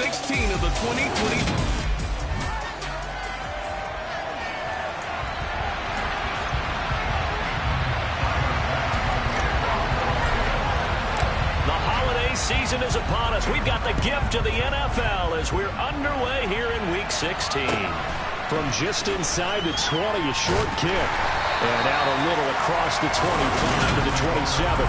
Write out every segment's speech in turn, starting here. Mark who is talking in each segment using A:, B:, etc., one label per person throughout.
A: 16 of the 2020.
B: Season is upon us. We've got the gift of the NFL as we're underway here in Week 16.
C: From just inside the 20, a short kick. And out a little across the 25 to the 27.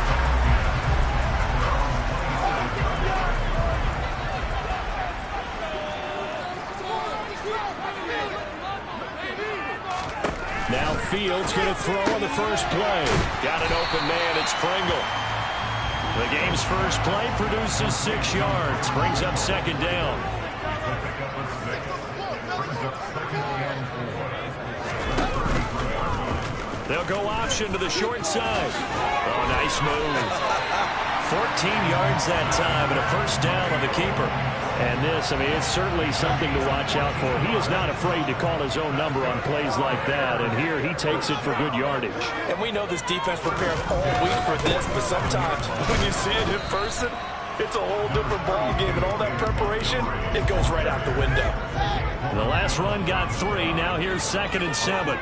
C: Now Fields going to throw on the first play.
B: Got an open man. It's Pringle. The game's first play produces 6 yards. Brings up second down. They'll go option to the short side. Oh, nice move. 14 yards that time and a first down on the keeper. And this, I mean, it's certainly something to watch out for. He is not afraid to call his own number on plays like that. And here he takes it for good yardage.
D: And we know this defense prepares all week for this, but sometimes when you see it in person, it's a whole different ball game. And all that preparation, it goes right out the window.
B: The last run got 3. Now here's 2nd and 7.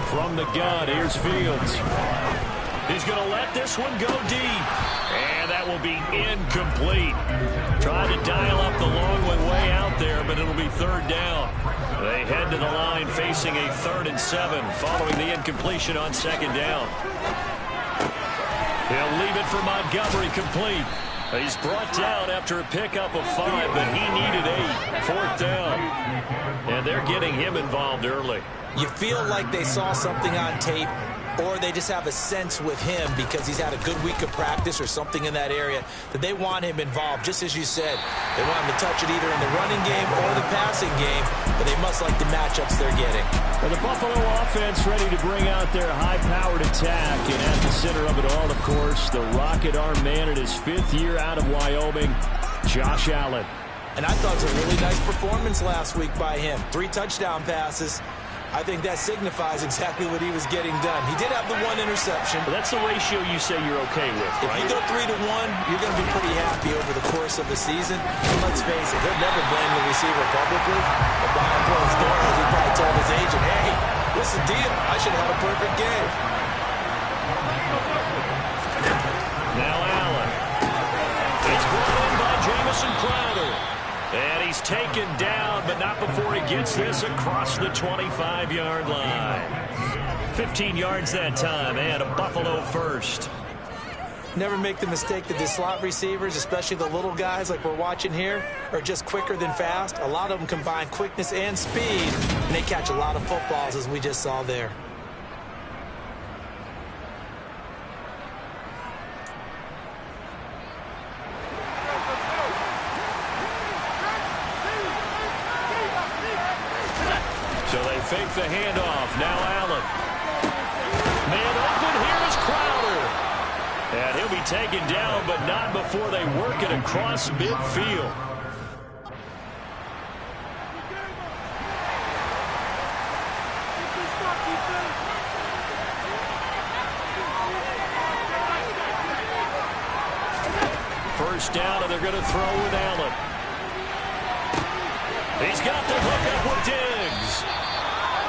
B: From the gun, here's Fields. He's going to let this one go deep. And that will be incomplete. Tried to dial up the long one way out there, but it'll be 3rd down. They head to the line facing a 3rd and 7 following the incompletion on 2nd down. He'll leave it for Montgomery complete. He's brought down after a pickup of 5, but he needed 8. 4th down. And they're getting him involved early.
D: You feel like they saw something on tape, or they just have a sense with him because he's had a good week of practice or something in that area that they want him involved. Just as you said, they want him to touch it either in the running game or the passing game, but they must like the matchups they're getting.
C: Well, the Buffalo offense ready to bring out their high-powered attack, and at the center of it all, of course, the rocket arm man in his 5th year out of Wyoming, Josh Allen.
D: And I thought it was a really nice performance last week by him. 3 touchdown passes. I think that signifies exactly what he was getting done. He did have the 1 interception.
B: But that's the ratio you say you're okay with, right?
D: If you go 3-1, you're going to be pretty happy over the course of the season. And let's face it, they'll never blame the receiver publicly. But behind closed doors, he probably told his agent, hey, what's the deal? I should have had a perfect game.
B: Now Allen. It's brought in by Jamison Crowder. And he's taken down, but not before he gets this across the 25-yard line. 15 yards that time, and a Buffalo first.
D: Never make the mistake that the slot receivers, especially the little guys like we're watching here, are just quicker than fast. A lot of them combine quickness and speed, and they catch a lot of footballs, as we just saw there.
B: Fake the handoff. Now Allen. Man open. Here is Crowder. And he'll be taken down, but not before they work it across midfield. First down, and they're going to throw with Allen. He's got the hook up with Diggs.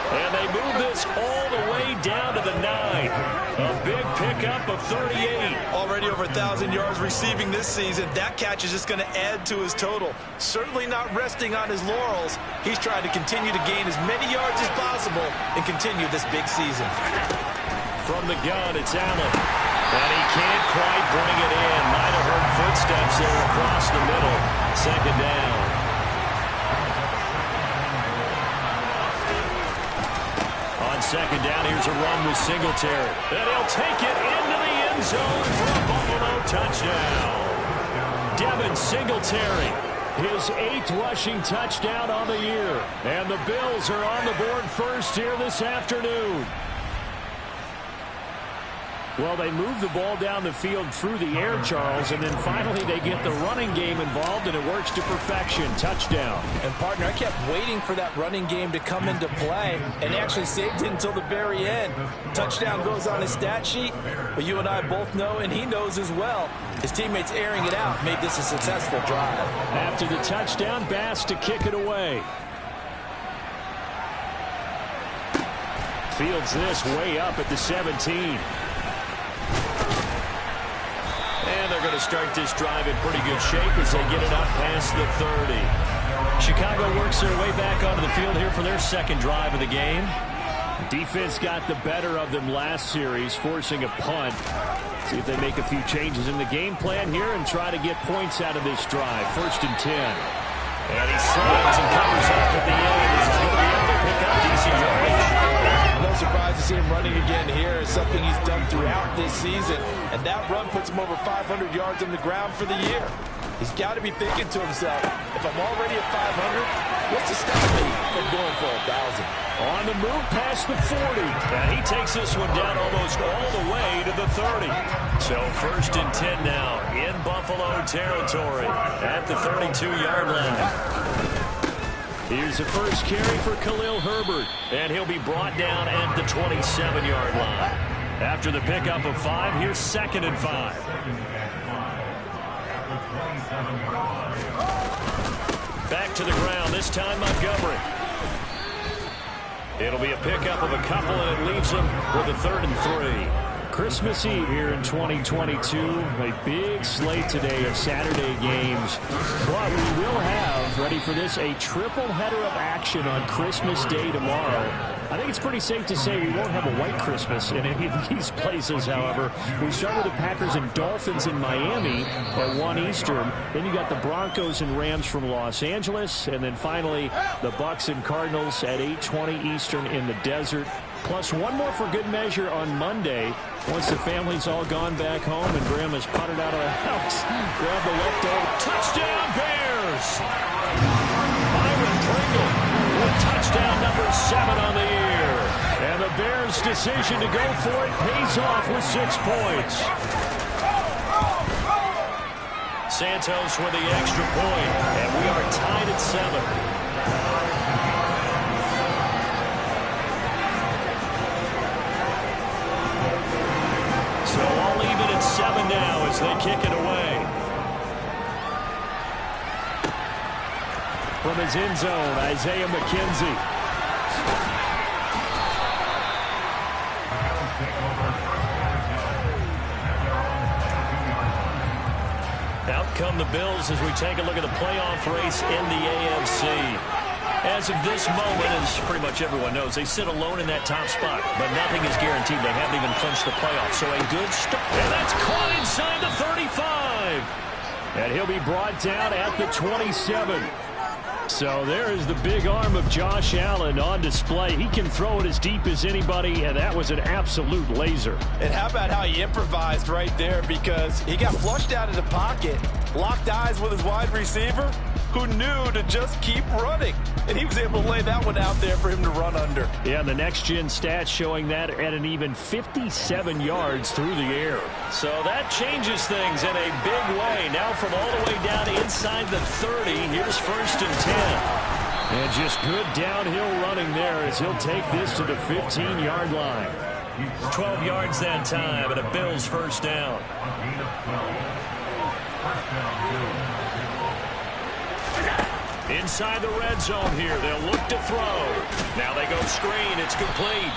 B: And they move this all the way down to the 9. A big pickup of 38.
D: Already over 1,000 yards receiving this season. That catch is just going to add to his total. Certainly not resting on his laurels. He's trying to continue to gain as many yards as possible and continue this big season.
B: From the gun, it's Allen. And he can't quite bring it in. Might have heard footsteps there across the middle. 2nd down. On 2nd down, here's a run with Singletary. And he'll take it into the end zone for a Buffalo touchdown. Devin Singletary, his 8th rushing touchdown on the year. And the Bills are on the board first here this afternoon.
C: Well, they move the ball down the field through the air, Charles, and then finally they get the running game involved, and it works to perfection. Touchdown.
D: And, partner, I kept waiting for that running game to come into play, and actually saved it until the very end. Touchdown goes on his stat sheet, but you and I both know, and he knows as well, his teammates airing it out made this a successful drive.
C: After the touchdown, Bass to kick it away. Fields this way up at the 17. And they're going to start this drive in pretty good shape as they get it up past the 30.
B: Chicago works their way back onto the field here for their second drive of the game.
C: Defense got the better of them last series, forcing a punt. See if they make a few changes in the game plan here and try to get points out of this drive. 1st and 10.
B: And he slides and covers up at the end. He's going to be able to pick up decent yardage.
D: No surprise to see him running again here. Is something he's done throughout this season. And that run puts him over 500 yards on the ground for the year. He's got to be thinking to himself, if I'm already at 500, what's to stop me from going for 1,000?
C: On the move past the 40.
B: And he takes this one down almost all the way to the 30. So 1st and 10 now in Buffalo territory at the 32-yard line.
C: Here's the first carry for Khalil Herbert.
B: And he'll be brought down at the 27-yard line. After the pickup of 5, here's 2nd and 5. Back to the ground, this time Montgomery. It'll be a pickup of a couple, and it leaves them with a 3rd and 3.
C: Christmas Eve here in 2022. A big slate today of Saturday games. But we will have, ready for this, a triple header of action on Christmas Day tomorrow. I think it's pretty safe to say we won't have a white Christmas in any of these places, however. We start with the Packers and Dolphins in Miami at 1 Eastern. Then you got the Broncos and Rams from Los Angeles. And then finally, the Bucs and Cardinals at 8:20 Eastern in the desert. Plus one more for good measure on Monday. Once the family's all gone back home and Grandma's potted out of the house, grab the leftover.
B: Touchdown, Bears! Byron Pringle with touchdown number 7 on the year.
C: And the Bears' decision to go for it pays off with 6 points.
B: Santos with the extra point, and we are tied at 7. So all even at 7 now as they kick it away.
C: From his end zone, Isaiah McKenzie.
B: Out come the Bills as we take a look at the playoff race in the AFC. As of this moment, as pretty much everyone knows, they sit alone in that top spot, but nothing is guaranteed. They haven't even clinched the playoffs, so a good start. And that's caught inside the 35.
C: And he'll be brought down at the 27. So there is the big arm of Josh Allen on display. He can throw it as deep as anybody, and that was an absolute laser.
D: And how about how he improvised right there, because he got flushed out of the pocket, locked eyes with his wide receiver, who knew to just keep running. And he was able to lay that one out there for him to run under.
C: Yeah, the next-gen stats showing that at an even 57 yards through the air.
B: So that changes things in a big way. Now from all the way down inside the 30, here's 1st and 10.
C: And just good downhill running there as he'll take this to the 15-yard line.
B: 12 yards that time, and a Bills first down. Inside the red zone here, they'll look to throw. Now they go screen, it's complete.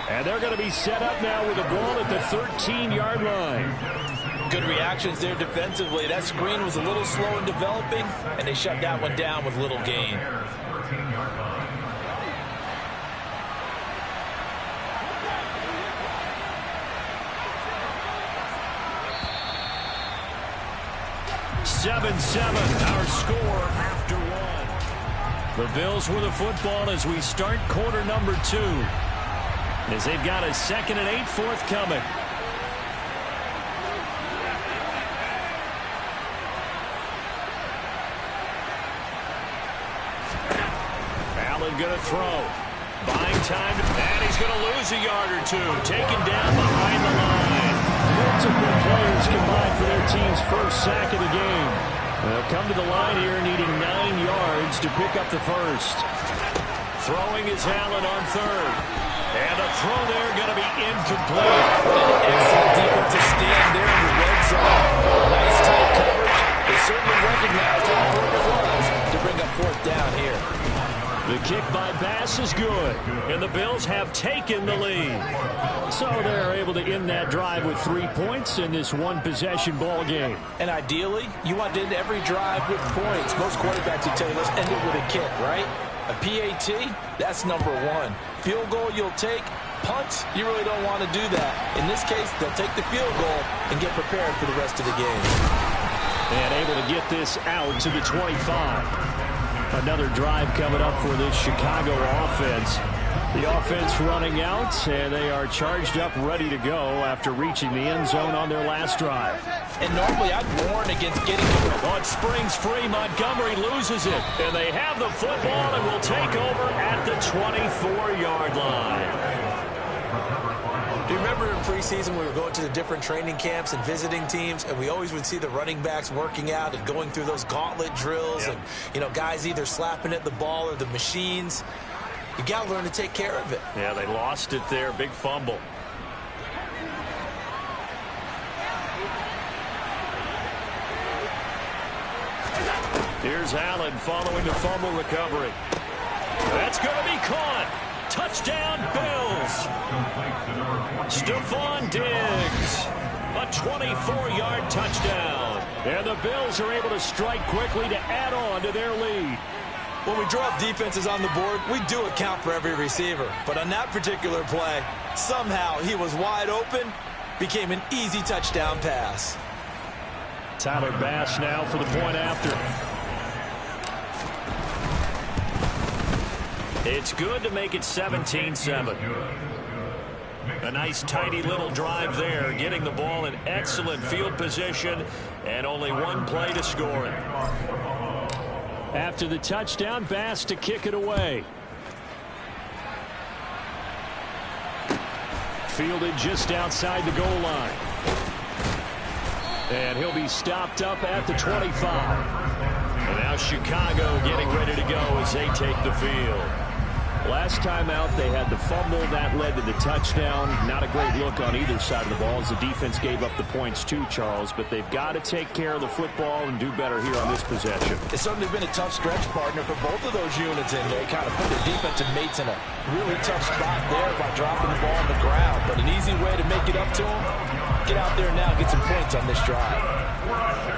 C: And they're going to be set up now with the ball at the 13-yard line.
D: Good reactions there defensively. That screen was a little slow in developing, and they shut that one down with little gain.
B: Our score after 1. The Bills with the football as we start quarter number 2. As they've got a 2nd and 8 forthcoming. Allen going to throw. Buying time, and he's going to lose a yard or two. Taken down behind the line.
C: Multiple players combined for their team's first sack of the game. They'll come to the line here needing 9 yards to pick up the first.
B: Throwing is Allen on third. And a throw there going to be incomplete.
D: Excellent defensive stand there in the red zone. Nice tight coverage. They certainly recognized how important it was to bring up fourth down here.
B: The kick by Bass is good, and the Bills have taken the lead.
C: So they're able to end that drive with 3 points in this one-possession ball game.
D: And ideally, you want to end every drive with points. Most quarterbacks would tell you, let's end it with a kick, right? A PAT, that's number one. Field goal you'll take. Punts, you really don't want to do that. In this case, they'll take the field goal and get prepared for the rest of the game.
C: And able to get this out to the 25. Another drive coming up for this Chicago offense. The offense running out, and they are charged up, ready to go after reaching the end zone on their last drive.
D: And normally I'd warn against getting
B: On springs free, Montgomery loses it. And they have the football and will take over at the 24-yard line.
D: Do you remember in preseason we were going to the different training camps and visiting teams, and we always would see the running backs working out and going through those gauntlet drills, and, you know, guys either slapping at the ball or the machines. You got to learn to take care of it.
B: Yeah, they lost it there. Big fumble. Here's Allen following the fumble recovery. That's going to be caught. Touchdown, Bills. Stephon Diggs. A 24-yard touchdown. And the Bills are able to strike quickly to add on to their lead.
D: When we draw up defenses on the board, we do account for every receiver. But on that particular play, somehow he was wide open, became an easy touchdown pass.
C: Tyler Bass now for the point after.
B: It's good to make it 17-7. A nice, tidy little drive there, getting the ball in excellent field position, and only one play to score it.
C: After the touchdown, Bass to kick it away. Fielded just outside the goal line. And he'll be stopped up at the 25.
B: And now Chicago getting ready to go as they take the field.
C: Last time out, they had the fumble. That led to the touchdown. Not a great look on either side of the ball as the defense gave up the points too, Charles. But they've got to take care of the football and do better here on this possession.
D: It's certainly been a tough stretch, partner, for both of those units in there. Kind of put their defensive mates in a really tough spot there by dropping the ball on the ground. But an easy way to make it up to them, get out there now and get some points on this drive.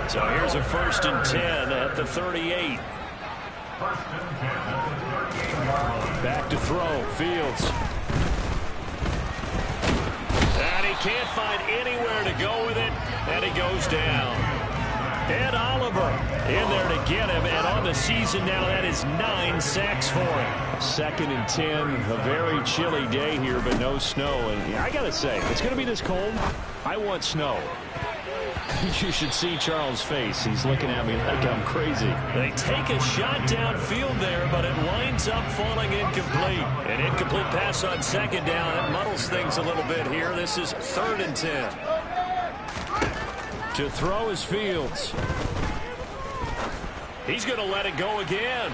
B: So here's a 1st and 10 at the 38.
C: Back to throw. Fields.
B: And he can't find anywhere to go with it, and he goes down. Ed Oliver in there to get him, and on the season now, that is 9 sacks for him.
C: 2nd and 10. A very chilly day here, but no snow. And I got to say, it's going to be this cold. I want snow. You should see Charles' face. He's looking at me like I'm crazy.
B: They take a shot downfield there, but it winds up falling incomplete. An incomplete pass on 2nd down. That muddles things a little bit here. This is 3rd and 10.
C: To throw is Fields.
B: He's going to let it go again.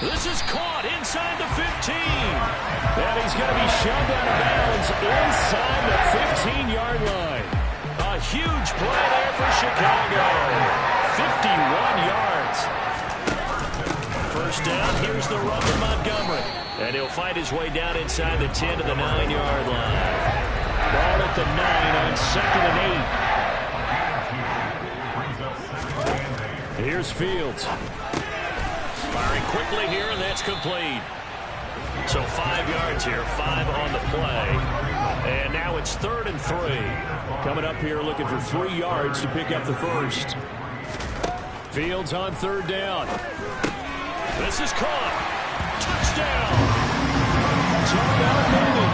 B: This is caught inside the 15.
C: And he's going to be shoved out of bounds inside the 15-yard line.
B: A huge play there for Chicago. 51 yards. First down, here's the run to Montgomery. And he'll find his way down inside the 10 to the 9-yard line.
C: Ball at the 9 on 2nd and 8. Here's Fields.
B: Firing quickly here, and that's complete. So 5 yards here, 5 on the play. And now it's 3rd and 3.
C: Coming up here looking for 3 yards to pick up the first. Fields on 3rd down.
B: This is caught. Touchdown.
C: Turned out moving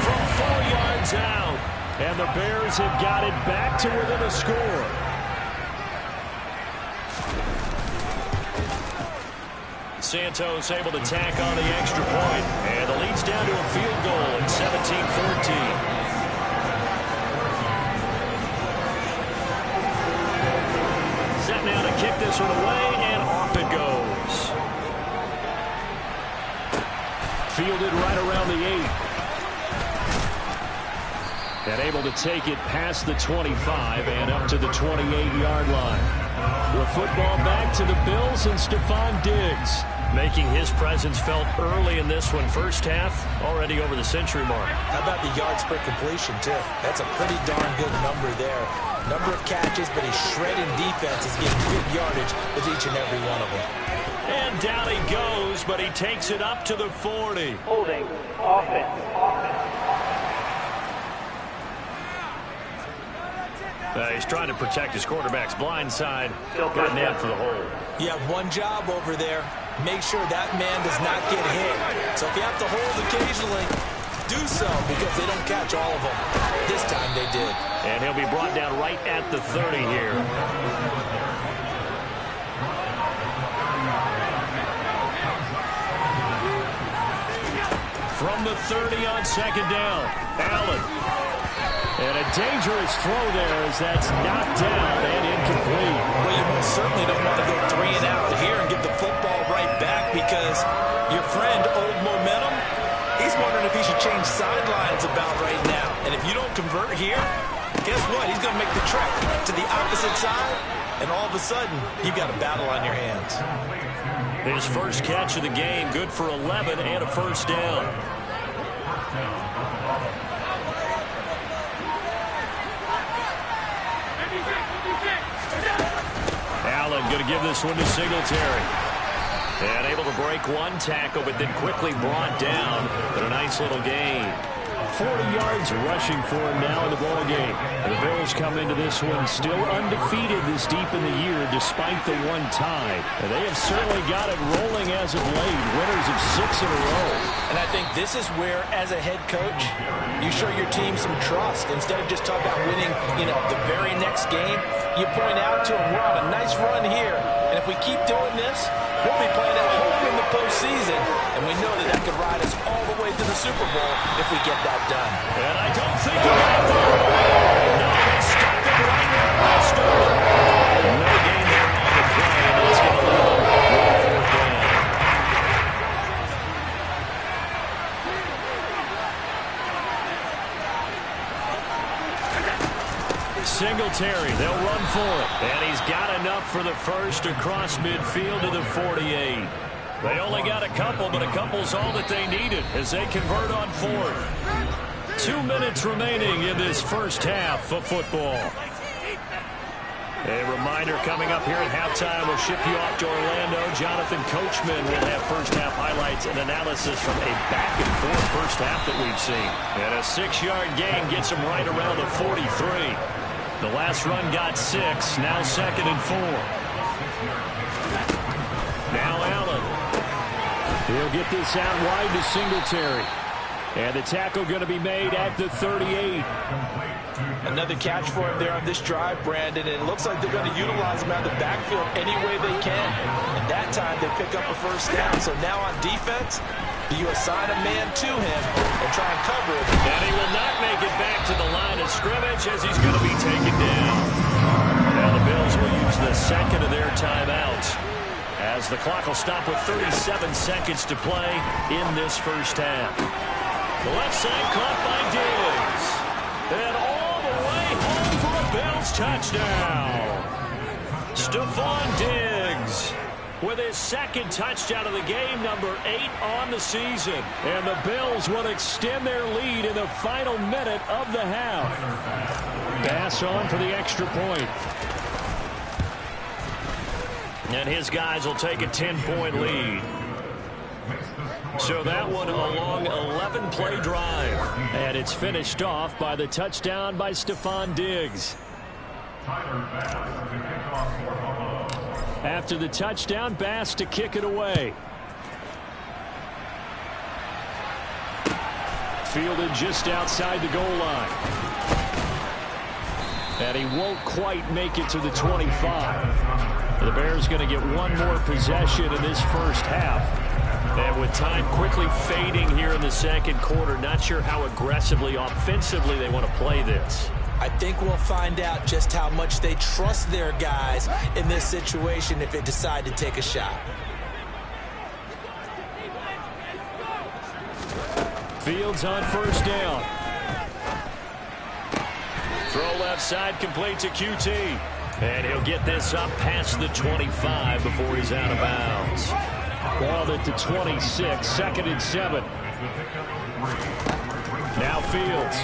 B: from 4 yards out.
C: And the Bears have got it back to within a score.
B: Santos able to tack on the extra point, and the lead's down to a field goal at 17-14. now to kick this one away, and off it goes. Fielded right around the 8. And able to take it past the 25 and up to the 28-yard line. The football back to the Bills and Stephon Diggs, making his presence felt early in this one. First half, already over the century mark.
D: How about the yards per completion, too? That's a pretty darn good number there. Number of catches, but he's shredding defenses, getting good yardage with each and every one of them.
B: And down he goes, but he takes it up to the 40.
E: Holding, offense.
B: He's trying to protect his quarterback's blind side. Got nabbed for the hole.
D: You have one job over there. Make sure that man does not get hit. So if you have to hold occasionally, do so, because they don't catch all of them. This time they did.
B: And he'll be brought down right at the 30 here. From the 30 on second down, Allen. And a dangerous throw there as that's knocked down and incomplete.
D: Well, you most certainly don't want to go 3 and out here and get the football right back, because your friend, Old Momentum, he's wondering if he should change sidelines about right now. And if you don't convert here, guess what? He's going to make the trek to the opposite side, and all of a sudden, you've got a battle on your hands.
B: His first catch of the game, good for 11 and a first down. Allen going to give this one to Singletary. And able to break one tackle, but then quickly brought down. But a nice little gain.
C: 40 yards rushing for him now in the ball game. The Bills come into this one still undefeated this deep in the year despite the one tie. And they have certainly got it rolling as of late. Winners of 6 in a row.
D: And I think this is where, as a head coach, you show your team some trust. Instead of just talking about winning, the very next game, you point out to them, we're on a nice run here. And if we keep doing this, we'll be playing at home in the postseason. And we know that could ride us all the way to the Super Bowl if we get that done.
B: And I don't think he'll get there. No, they stopped it right where they stood. No gain there on the play, and it's going to leave with 4th down. Singletary, they'll run for it. And he's got enough for the first across midfield to the 48. They only got a couple, but a couple's all that they needed as they convert on 4th. 2 minutes remaining in this first half of football. A reminder coming up here at halftime. We'll ship you off to Orlando. Jonathan Coachman will have first half highlights and analysis from a back-and-forth first half that we've seen. And a 6-yard gain gets him right around the 43. The last run got 6, now 2nd and 4. Now Allen.
C: He'll get this out wide to Singletary. And the tackle going to be made at the 38.
D: Another catch for him there on this drive, Brandon. And it looks like they're going to utilize him out of the backfield any way they can. And that time they pick up a first down. So now on defense, do you assign a man to him and try and cover it?
B: And he will not make it back to the line of scrimmage as he's going to be taken down. Now the Bills will use the second of their timeouts, as the clock will stop with 37 seconds to play in this first half. The left side caught by Diggs. And all the way home for a Bills touchdown. Stephon Diggs with his second touchdown of the game, number 8 on the season. And the Bills will extend their lead in the final minute of the half.
C: Pass on for the extra point.
B: And his guys will take a 10-point lead. So that one a long 11-play drive.
C: And it's finished off by the touchdown by Stephon Diggs. After the touchdown, Bass to kick it away. Fielded just outside the goal line. And he won't quite make it to the 25. The Bears going to get one more possession in this first half. And with time quickly fading here in the second quarter, not sure how aggressively, offensively they want to play this.
D: I think we'll find out just how much they trust their guys in this situation if they decide to take a shot.
C: Fields on first down.
B: Throw left side, complete to QT. And he'll get this up past the 25 before he's out of bounds.
C: Ball at the 26, 2nd and 7. Now Fields.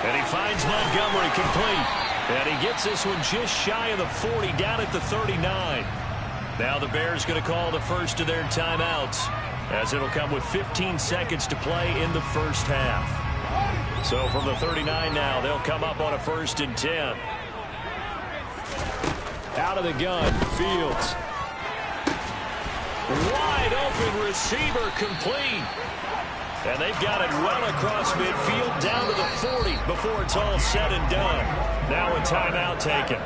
B: And he finds Montgomery complete. And he gets this one just shy of the 40, down at the 39. Now the Bears going to call the first of their timeouts, as it'll come with 15 seconds to play in the first half. So from the 39 now, they'll come up on a 1st and 10.
C: Out of the gun, Fields.
B: Wide open receiver complete. And they've got it well across midfield down to the 40 before it's all said and done. Now a timeout taken.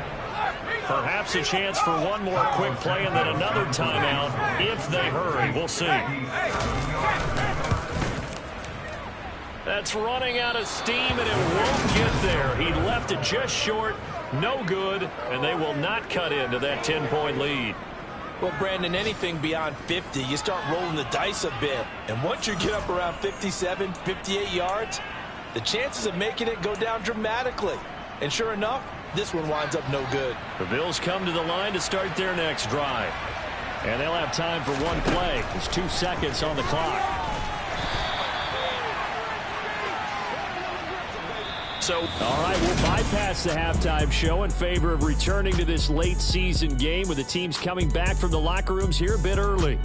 B: Perhaps a chance for one more quick play and then another timeout if they hurry. We'll see. That's running out of steam, and it won't get there. He left it just short, no good, and they will not cut into that 10-point lead.
D: Well, Brandon, anything beyond 50, you start rolling the dice a bit. And once you get up around 57, 58 yards, the chances of making it go down dramatically. And sure enough, this one winds up no good.
B: The Bills come to the line to start their next drive.
C: And they'll have time for one play. There's 2 seconds on the clock.
B: So,
C: all right, we'll bypass the halftime show in favor of returning to this late season game with the teams coming back from the locker rooms here a bit early.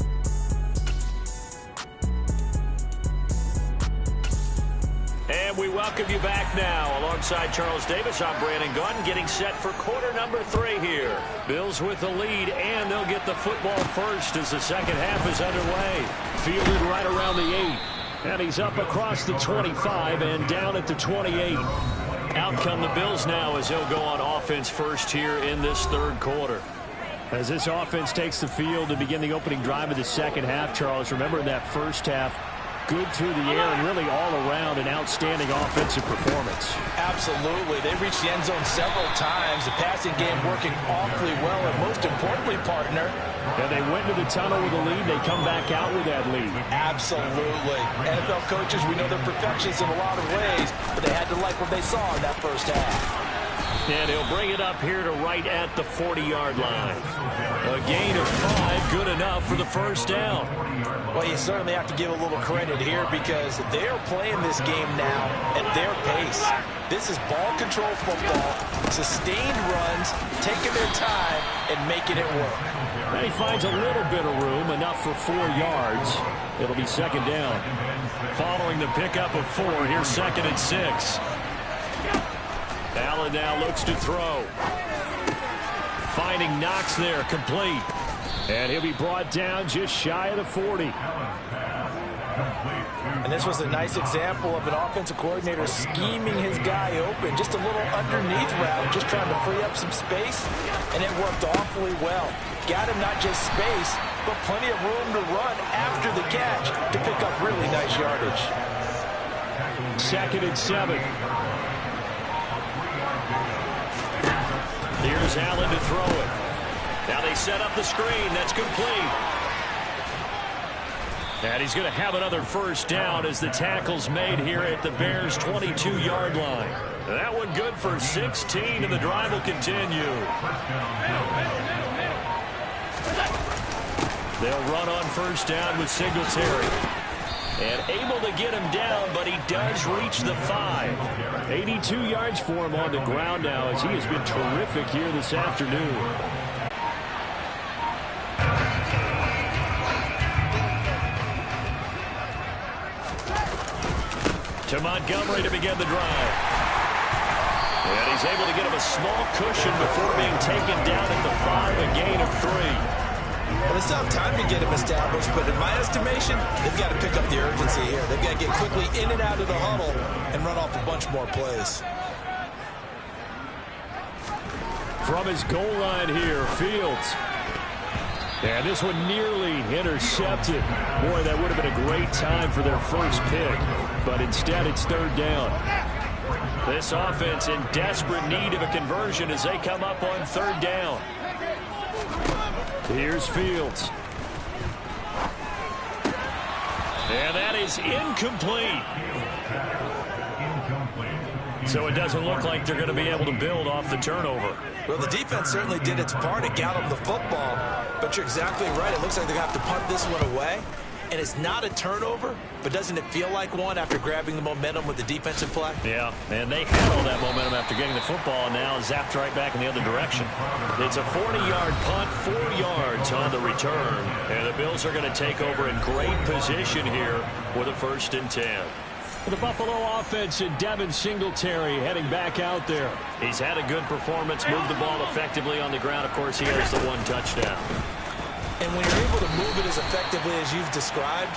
B: And we welcome you back now. Alongside Charles Davis, I'm Brandon Gunn, getting set for quarter number 3 here. Bills with the lead, and they'll get the football first as the second half is underway.
C: Fielded right around the 8. And he's up across the 25 and down at the 28.
B: Out come the Bills now as they'll go on offense first here in this third quarter.
C: As this offense takes the field to begin the opening drive of the second half, Charles, remember in that first half, good through the air and really all around an outstanding offensive performance.
D: Absolutely. They reached the end zone several times. The passing game working awfully well, and most importantly, partner,
C: and they went to the tunnel with a lead. They come back out with that lead.
D: Absolutely. NFL coaches, we know they're perfectionists in a lot of ways, but they had to like what they saw in that first half.
B: And he'll bring it up here to right at the 40-yard line. A gain of 5, good enough for the first down.
D: Well, you certainly have to give a little credit here because they're playing this game now at their pace. This is ball control football, sustained runs, taking their time, and making it work.
C: And he finds a little bit of room, enough for 4 yards. It'll be second down.
B: Following the pickup of 4, here's 2nd and 6. Allen now looks to throw. Finding Knox there, complete.
C: And he'll be brought down just shy of the 40.
D: And this was a nice example of an offensive coordinator scheming his guy open. Just a little underneath route, just trying to free up some space, and it worked awfully well. Got him not just space, but plenty of room to run after the catch to pick up really nice yardage.
C: 2nd and 7.
B: Here's Allen to throw it. Now they set up the screen. That's complete. And he's going to have another first down as the tackle's made here at the Bears' 22-yard line. That one good for 16, and the drive will continue. They'll run on first down with Singletary. And able to get him down, but he does reach the 5.
C: 82 yards for him on the ground now as he has been terrific here this afternoon.
B: To Montgomery to begin the drive. And he's able to get him a small cushion before being taken down at the 5, a gain of 3.
D: Well, it's not time to get him established, but in my estimation, they've got to pick up the urgency here. They've got to get quickly in and out of the huddle and run off a bunch more plays.
C: From his goal line here, Fields. And this one nearly intercepted. Boy, that would have been a great time for their first pick. But instead, it's third down.
B: This offense in desperate need of a conversion as they come up on third down.
C: Here's Fields.
B: And that is incomplete. So it doesn't look like they're going to be able to build off the turnover.
D: Well, the defense certainly did its part. It got them the football. But you're exactly right. It looks like they're going to have to punt this one away. And it's not a turnover, but doesn't it feel like one after grabbing the momentum with the defensive play?
B: Yeah, and they had all that momentum after getting the football, and now zapped right back in the other direction. It's a 40-yard punt, 4 yards on the return. And the Bills are going to take over in great position here with a 1st and 10.
C: The Buffalo offense and Devin Singletary heading back out there.
B: He's had a good performance, moved the ball effectively on the ground. Of course, he has the 1 touchdown.
D: And when you're able to move it as effectively as you've described,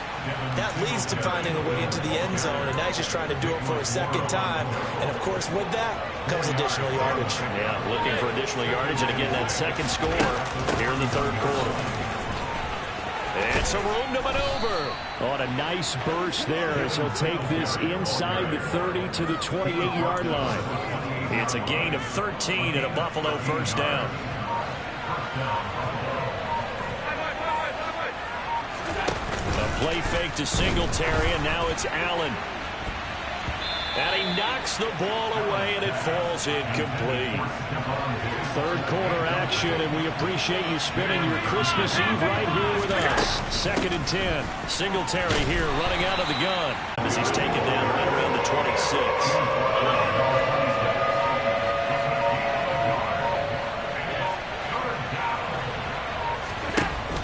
D: that leads to finding a way into the end zone. And now he's just trying to do it for a second time. And, of course, with that comes additional yardage.
B: Yeah, looking for additional yardage. And, again, that second score here in the 3rd quarter. And some room to maneuver.
C: On a nice burst there as he'll take this inside the 30 to the 28-yard line.
B: It's a gain of 13 and a Buffalo 1st down. A play fake to Singletary, and now it's Allen. And he knocks the ball away, and it falls incomplete.
C: 3rd quarter action, and we appreciate you spending your Christmas Eve right here with us. 2nd and 10.
B: Singletary here running out of the gun as he's taken down right around the 26.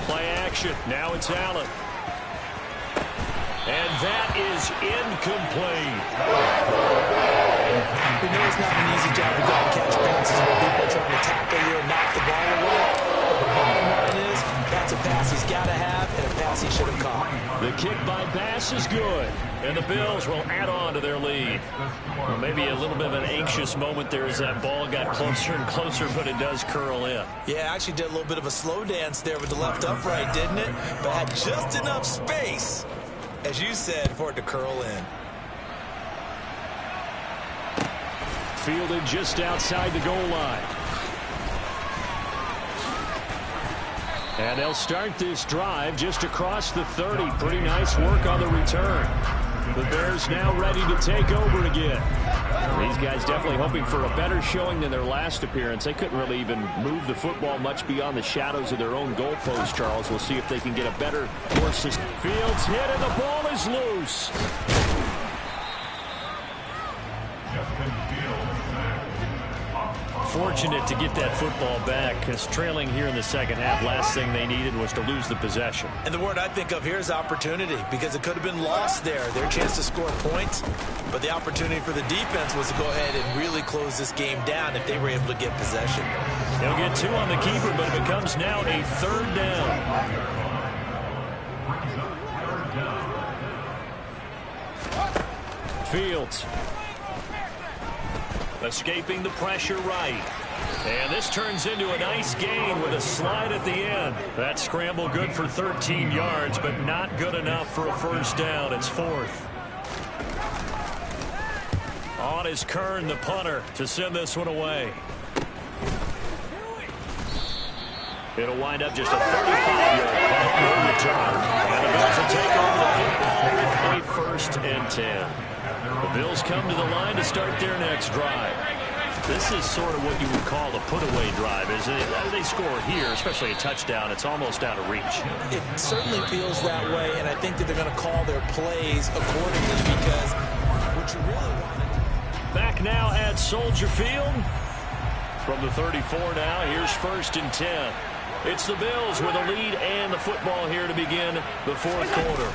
B: Play action. Now it's Allen. And that is incomplete.
D: We know it's not an easy job to go and catch passes when people are trying to tackle you and knock the ball away. But the bottom line is, that's a pass he's got to have and a pass he should have caught.
C: The kick by Bass is good.
B: And the Bills will add on to their lead. Well, maybe a little bit of an anxious moment there as that ball got closer and closer, but it does curl in.
D: Yeah, actually did a little bit of a slow dance there with the left upright, didn't it? But had just enough space, as you said, for it to curl in.
C: Fielded just outside the goal line. And they'll start this drive just across the 30. Pretty nice work on the return. The Bears now ready to take over again. These guys definitely hoping for a better showing than their last appearance. They couldn't really even move the football much beyond the shadows of their own goalpost, Charles. We'll see if they can get a better more system. Fields hit and the ball is loose.
B: Fortunate to get that football back, because trailing here in the 2nd half, last thing they needed was to lose the possession.
D: And the word I think of here is opportunity, because it could have been lost there, their chance to score points. But the opportunity for the defense was to go ahead and really close this game down if they were able to get possession.
B: They'll get 2 on the keeper, but it becomes now a 3rd down.
C: Fields.
B: Escaping the pressure right. And this turns into a nice gain with a slide at the end. That scramble good for 13 yards, but not good enough for a 1st down. It's 4th. On is Kern, the punter, to send this one away. It'll wind up just a 35-yard punt, no return. And the Bills will take over the football with a 1st and 10. The Bills come to the line to start their next drive. This is sort of what you would call a put-away drive, isn't it? They score here, especially a touchdown. It's almost out of reach.
D: It certainly feels that way, and I think that they're going to call their plays accordingly, because what you really want to do.
B: Back now at Soldier Field. From the 34 now, here's 1st and 10. It's the Bills with a lead and the football here to begin the 4th quarter.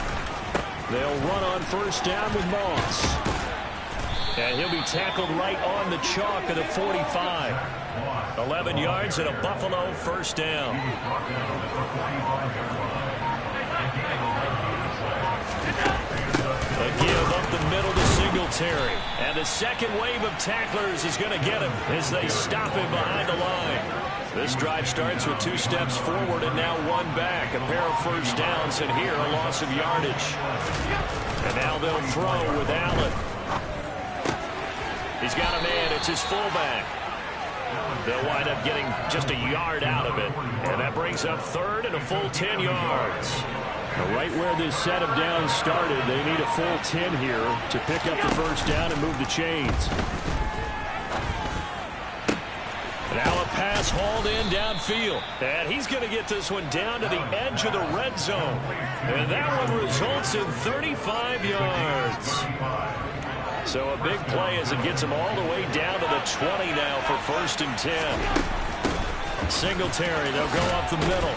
C: They'll run on 1st down with Moss.
B: And he'll be tackled right on the chalk of the 45. 11 yards and a Buffalo 1st down. A give up the middle to Singletary. And the second wave of tacklers is going to get him as they stop him behind the line. This drive starts with 2 steps forward and now 1 back. A pair of 1st downs, and here a loss of yardage. And now they'll throw with Allen. He's got a man. It's his fullback. They'll wind up getting just a yard out of it. And that brings up third and a full 10 yards.
C: Right where this set of downs started, they need a full 10 here to pick up the first down and move the chains.
B: Now a pass hauled in downfield. And he's going to get this one down to the edge of the red zone. And that one results in 35 yards. So a big play as it gets him all the way down to the 20 now for first and 10. Singletary, they'll go up the middle.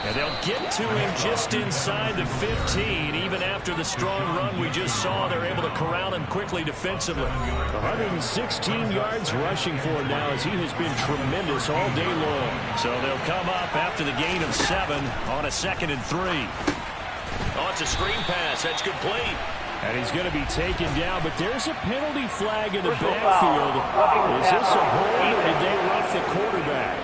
B: And they'll get to him just inside the 15. Even after the strong run we just saw, they're able to corral him quickly defensively.
C: 116 yards rushing for him now as he has been tremendous all day long.
B: So they'll come up after the gain of 7 on a 2nd and 3. Oh, it's a screen pass. That's complete.
C: And he's going to be taken down, but there's a penalty flag in the backfield. Is this a hold or did they rough the quarterback?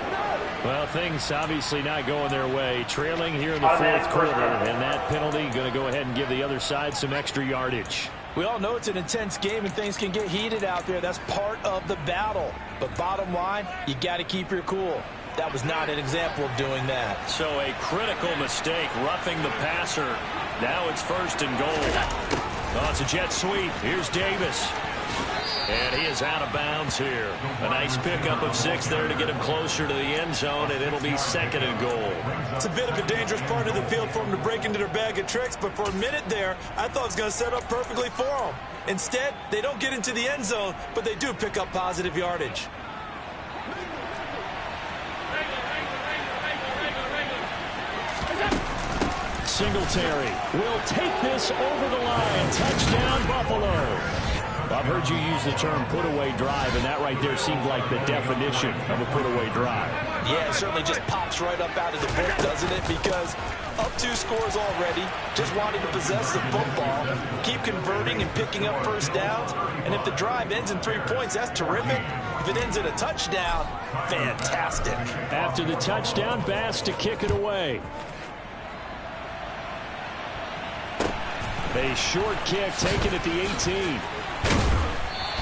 B: Well, things obviously not going their way. Trailing here in the fourth quarter, and that penalty going to go ahead and give the other side some extra yardage.
D: We all know it's an intense game and things can get heated out there. That's part of the battle. But bottom line, you got to keep your cool. That was not an example of doing that.
B: So a critical mistake, roughing the passer. Now it's first and goal. Oh, it's a jet sweep. Here's Davis. And he is out of bounds here. A nice pickup of 6 there to get him closer to the end zone, and it'll be 2nd and goal.
D: It's a bit of a dangerous part of the field for them to break into their bag of tricks, but for a minute there, I thought it was going to set up perfectly for them. Instead, they don't get into the end zone, but they do pick up positive yardage.
C: Singletary will take this over the line. Touchdown, Buffalo. I've heard you use the term put-away drive, and that right there seemed like the definition of a put-away drive.
D: Yeah, it certainly just pops right up out of the book, doesn't it? Because up 2 scores already, just wanting to possess the football, keep converting and picking up first downs. And if the drive ends in 3 points, that's terrific. If it ends in a touchdown, fantastic.
C: After the touchdown, Bass to kick it away. A short kick taken at the 18.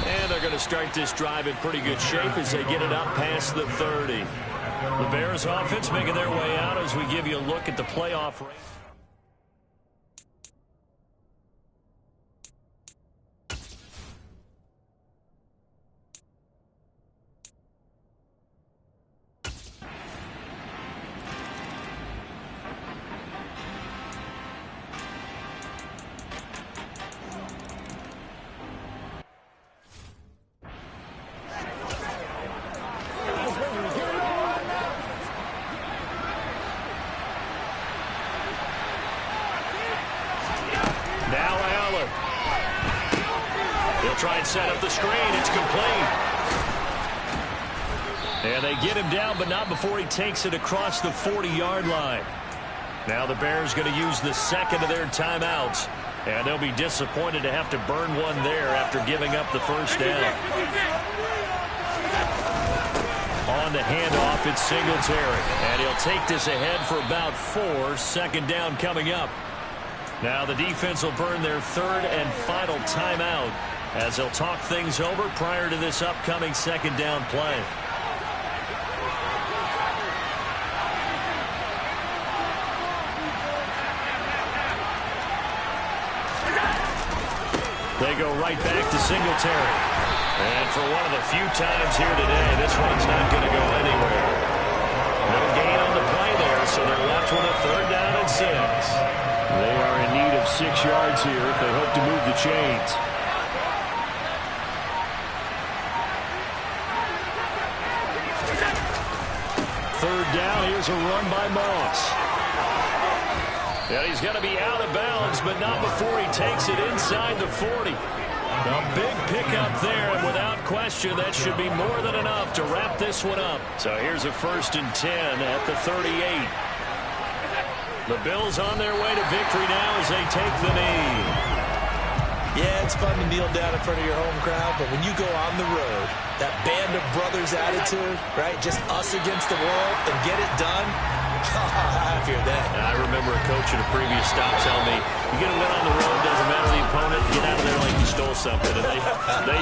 B: And they're going to start this drive in pretty good shape as they get it up past the 30. The Bears offense making their way out as we give you a look at the playoff race. Try and set up the screen. It's complete. And they get him down, but not before he takes it across the 40-yard line. Now the Bears going to use the 2nd of their timeouts. And they'll be disappointed to have to burn one there after giving up the first down. On the handoff, it's Singletary. And he'll take this ahead for about 4. 2nd down coming up. Now the defense will burn their 3rd and final timeout as they'll talk things over prior to this upcoming 2nd down play. They go right back to Singletary. And for one of the few times here today, this one's not going to go anywhere. No gain on the play there, so they're left with a 3rd down and 6.
C: They are in need of 6 yards here if they hope to move the chains. Third down, here's a run by Moss.
B: And he's going to be out of bounds, but not before he takes it inside the 40. A big pickup there, and without question, that should be more than enough to wrap this one up. So here's a 1st and 10 at the 38. The Bills on their way to victory now as they take the knee.
D: Yeah, it's fun to kneel down in front of your home crowd, but when you go on the road, that band of brothers attitude, right, just us against the world and get it done, I fear that.
B: I remember a coach at a previous stop telling me, you get a win on the road, doesn't matter the opponent, get out of there like you stole something. And they